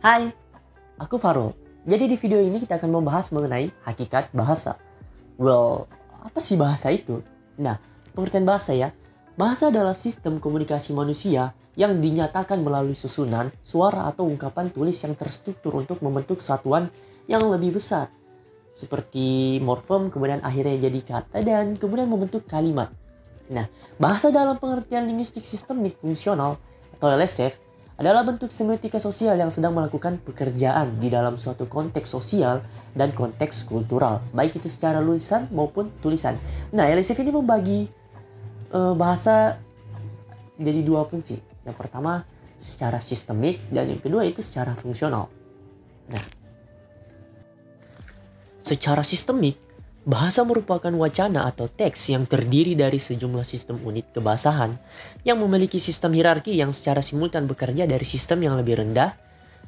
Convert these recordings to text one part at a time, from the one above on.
Hai, aku Farul. Jadi di video ini kita akan membahas mengenai hakikat bahasa. Apa sih bahasa itu? Nah, pengertian bahasa ya. Bahasa adalah sistem komunikasi manusia yang dinyatakan melalui susunan, suara atau ungkapan tulis yang terstruktur untuk membentuk satuan yang lebih besar. Seperti morfem, kemudian akhirnya jadi kata dan kemudian membentuk kalimat. Nah, bahasa dalam pengertian linguistik sistemik fungsional atau LSF adalah bentuk semiotika sosial yang sedang melakukan pekerjaan di dalam suatu konteks sosial dan konteks kultural, baik itu secara lisan maupun tulisan. Nah, LSF ini membagi bahasa jadi dua fungsi. Yang pertama secara sistemik dan yang kedua itu secara fungsional. Nah, secara sistemik, bahasa merupakan wacana atau teks yang terdiri dari sejumlah sistem unit kebasahan yang memiliki sistem hierarki yang secara simultan bekerja dari sistem yang lebih rendah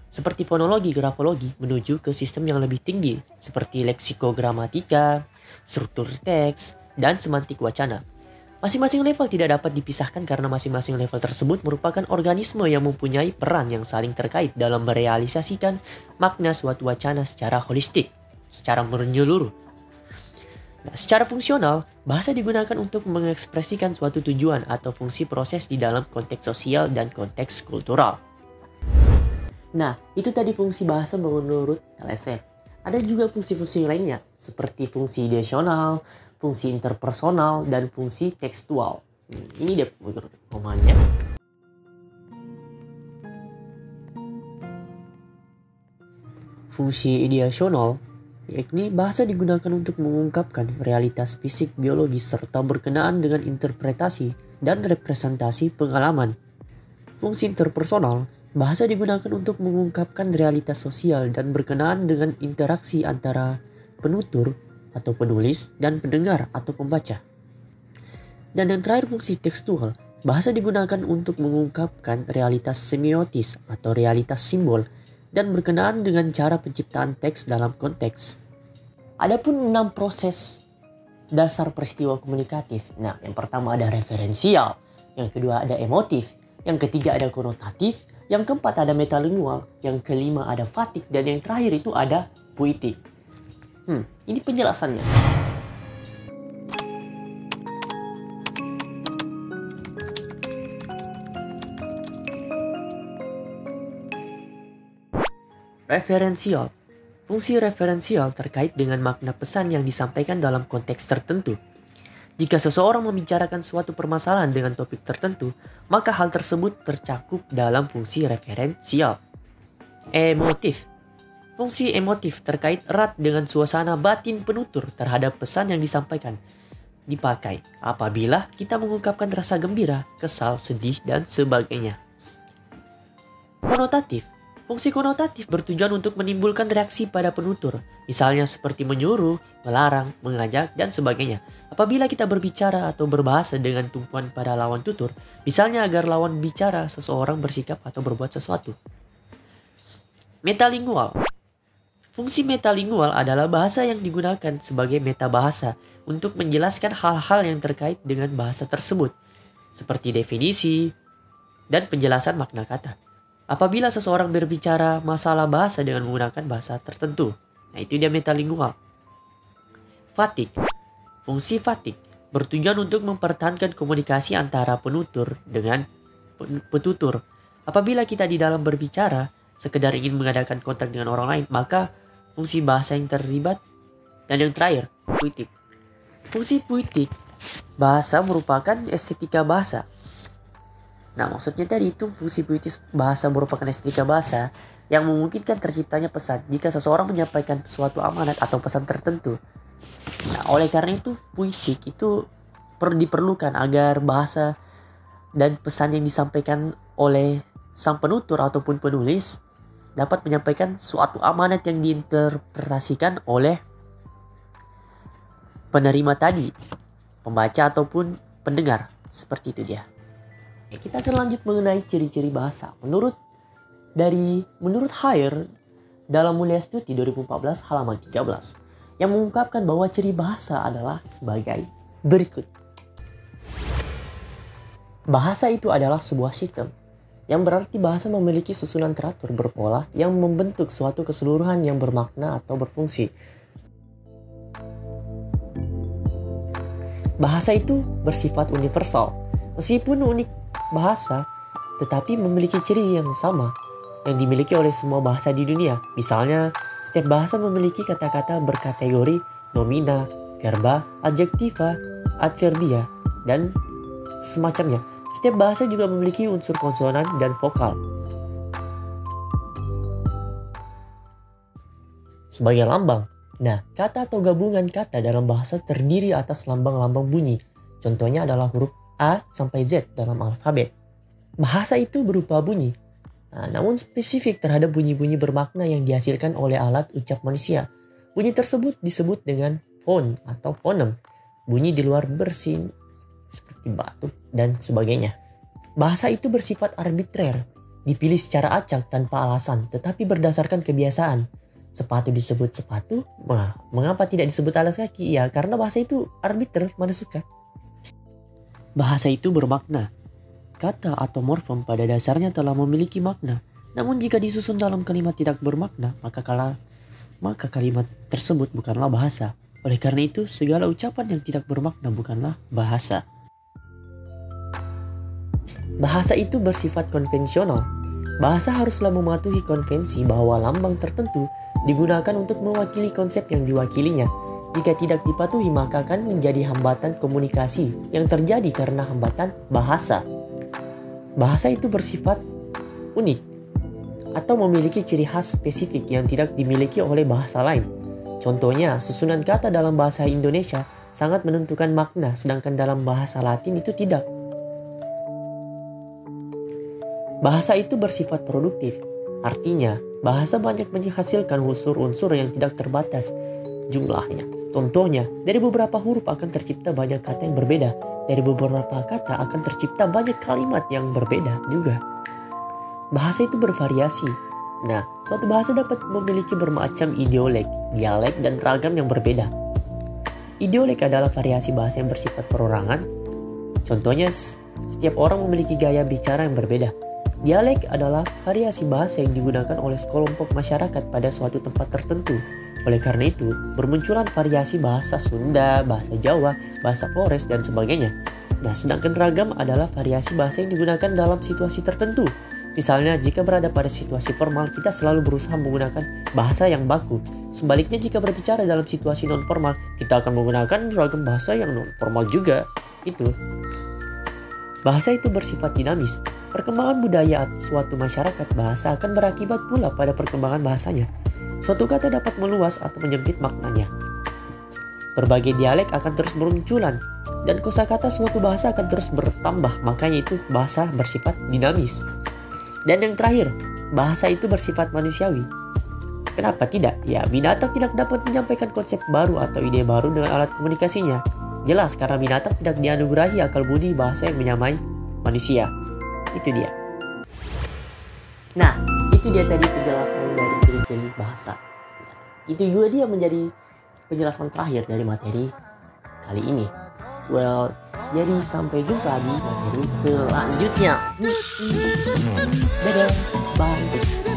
seperti fonologi, grafologi menuju ke sistem yang lebih tinggi seperti leksikogramatika, struktur teks, dan semantik wacana. Masing-masing level tidak dapat dipisahkan karena masing-masing level tersebut merupakan organisme yang mempunyai peran yang saling terkait dalam merealisasikan makna suatu wacana secara holistik, secara menyeluruh. Nah, secara fungsional, bahasa digunakan untuk mengekspresikan suatu tujuan atau fungsi proses di dalam konteks sosial dan konteks kultural. Nah, itu tadi fungsi bahasa menurut LSF. Ada juga fungsi-fungsi lainnya, seperti fungsi ideasional, fungsi interpersonal, dan fungsi tekstual. Ini dia pemahamannya. Fungsi ideasional yakni bahasa digunakan untuk mengungkapkan realitas fisik biologis serta berkenaan dengan interpretasi dan representasi pengalaman. Fungsi interpersonal, bahasa digunakan untuk mengungkapkan realitas sosial dan berkenaan dengan interaksi antara penutur atau penulis dan pendengar atau pembaca. Dan yang terakhir fungsi tekstual, bahasa digunakan untuk mengungkapkan realitas semiotis atau realitas simbol dan berkenaan dengan cara penciptaan teks dalam konteks. Adapun 6 proses dasar peristiwa komunikatif. Nah, yang pertama ada referensial, yang kedua ada emotif, yang ketiga ada konotatif, yang keempat ada metalingual, yang kelima ada fatik, dan yang terakhir itu ada puitik. Ini penjelasannya. Referensial. Fungsi referensial terkait dengan makna pesan yang disampaikan dalam konteks tertentu. Jika seseorang membicarakan suatu permasalahan dengan topik tertentu, maka hal tersebut tercakup dalam fungsi referensial. Emotif. Fungsi emotif terkait erat dengan suasana batin penutur terhadap pesan yang disampaikan. Dipakai apabila kita mengungkapkan rasa gembira, kesal, sedih, dan sebagainya. Konotatif. Fungsi konotatif bertujuan untuk menimbulkan reaksi pada penutur, misalnya seperti menyuruh, melarang, mengajak, dan sebagainya. Apabila kita berbicara atau berbahasa dengan tumpuan pada lawan tutur, misalnya agar lawan bicara seseorang bersikap atau berbuat sesuatu. Metalingual. Fungsi metalingual adalah bahasa yang digunakan sebagai metabahasa untuk menjelaskan hal-hal yang terkait dengan bahasa tersebut, seperti definisi dan penjelasan makna kata. Apabila seseorang berbicara masalah bahasa dengan menggunakan bahasa tertentu. Nah, itu dia metalingual. Fatik. Fungsi fatik bertujuan untuk mempertahankan komunikasi antara penutur dengan petutur. Apabila kita di dalam berbicara sekedar ingin mengadakan kontak dengan orang lain, maka fungsi bahasa yang terlibat. Dan yang terakhir, puitik. Fungsi puitik bahasa merupakan estetika bahasa. Nah, maksudnya tadi itu fungsi puitis bahasa merupakan estetika bahasa yang memungkinkan terciptanya pesan jika seseorang menyampaikan suatu amanat atau pesan tertentu. Nah, oleh karena itu puitik itu diperlukan agar bahasa dan pesan yang disampaikan oleh sang penutur ataupun penulis dapat menyampaikan suatu amanat yang diinterpretasikan oleh penerima tadi, pembaca ataupun pendengar. Seperti itu dia. Kita akan lanjut mengenai ciri-ciri bahasa. Menurut Haier dalam Mulia Stuti 2014 halaman 13 yang mengungkapkan bahwa ciri bahasa adalah sebagai berikut. Bahasa itu adalah sebuah sistem yang berarti bahasa memiliki susunan teratur berpola yang membentuk suatu keseluruhan yang bermakna atau berfungsi. Bahasa itu bersifat universal. Meskipun unik bahasa, tetapi memiliki ciri yang sama yang dimiliki oleh semua bahasa di dunia. Misalnya, setiap bahasa memiliki kata-kata berkategori nomina, verba, adjektiva, adverbia, dan semacamnya. Setiap bahasa juga memiliki unsur konsonan dan vokal. Sebagai lambang, kata atau gabungan kata dalam bahasa terdiri atas lambang-lambang bunyi. Contohnya adalah huruf A sampai Z dalam alfabet. Bahasa itu berupa bunyi. Namun spesifik terhadap bunyi-bunyi bermakna yang dihasilkan oleh alat ucap manusia. Bunyi tersebut disebut dengan fon atau fonem. Bunyi di luar bersin seperti batuk dan sebagainya. Bahasa itu bersifat arbitrer, dipilih secara acak tanpa alasan, tetapi berdasarkan kebiasaan. Sepatu disebut sepatu, mengapa tidak disebut alas kaki? Ya, karena bahasa itu arbiter, mana suka. Bahasa itu bermakna. Kata atau morfem pada dasarnya telah memiliki makna. Namun jika disusun dalam kalimat tidak bermakna, maka kalimat tersebut bukanlah bahasa. Oleh karena itu, segala ucapan yang tidak bermakna bukanlah bahasa. Bahasa itu bersifat konvensional. Bahasa haruslah mematuhi konvensi bahwa lambang tertentu digunakan untuk mewakili konsep yang diwakilinya. Jika tidak dipatuhi, maka akan menjadi hambatan komunikasi yang terjadi karena hambatan bahasa. Bahasa itu bersifat unik atau memiliki ciri khas spesifik yang tidak dimiliki oleh bahasa lain. Contohnya, susunan kata dalam bahasa Indonesia sangat menentukan makna, sedangkan dalam bahasa Latin itu tidak. Bahasa itu bersifat produktif. Artinya, bahasa banyak menghasilkan unsur-unsur yang tidak terbatas jumlahnya. Contohnya, dari beberapa huruf akan tercipta banyak kata yang berbeda. Dari beberapa kata akan tercipta banyak kalimat yang berbeda juga. Bahasa itu bervariasi. Suatu bahasa dapat memiliki bermacam ideolek, dialek, dan ragam yang berbeda. Ideolek adalah variasi bahasa yang bersifat perorangan. Contohnya, setiap orang memiliki gaya bicara yang berbeda. Dialek adalah variasi bahasa yang digunakan oleh sekelompok masyarakat pada suatu tempat tertentu. Oleh karena itu, bermunculan variasi bahasa Sunda, bahasa Jawa, bahasa Flores, dan sebagainya. Sedangkan ragam adalah variasi bahasa yang digunakan dalam situasi tertentu. Misalnya, jika berada pada situasi formal, kita selalu berusaha menggunakan bahasa yang baku. Sebaliknya, jika berbicara dalam situasi non-formal, kita akan menggunakan ragam bahasa yang non-formal juga. Bahasa itu bersifat dinamis. Perkembangan budaya suatu masyarakat bahasa akan berakibat pula pada perkembangan bahasanya. Suatu kata dapat meluas atau menyempit maknanya. Berbagai dialek akan terus bermunculan, dan kosakata suatu bahasa akan terus bertambah, makanya itu bahasa bersifat dinamis. Dan yang terakhir, bahasa itu bersifat manusiawi. Kenapa tidak? Ya, binatang tidak dapat menyampaikan konsep baru atau ide baru dengan alat komunikasinya. Jelas, karena binatang tidak dianugerahi akal budi bahasa yang menyamai manusia. Itu dia. Itu dia tadi penjelasan dari ciri-ciri bahasa. Itu juga dia menjadi penjelasan terakhir dari materi kali ini. Jadi sampai jumpa di materi selanjutnya. Dadah, bye.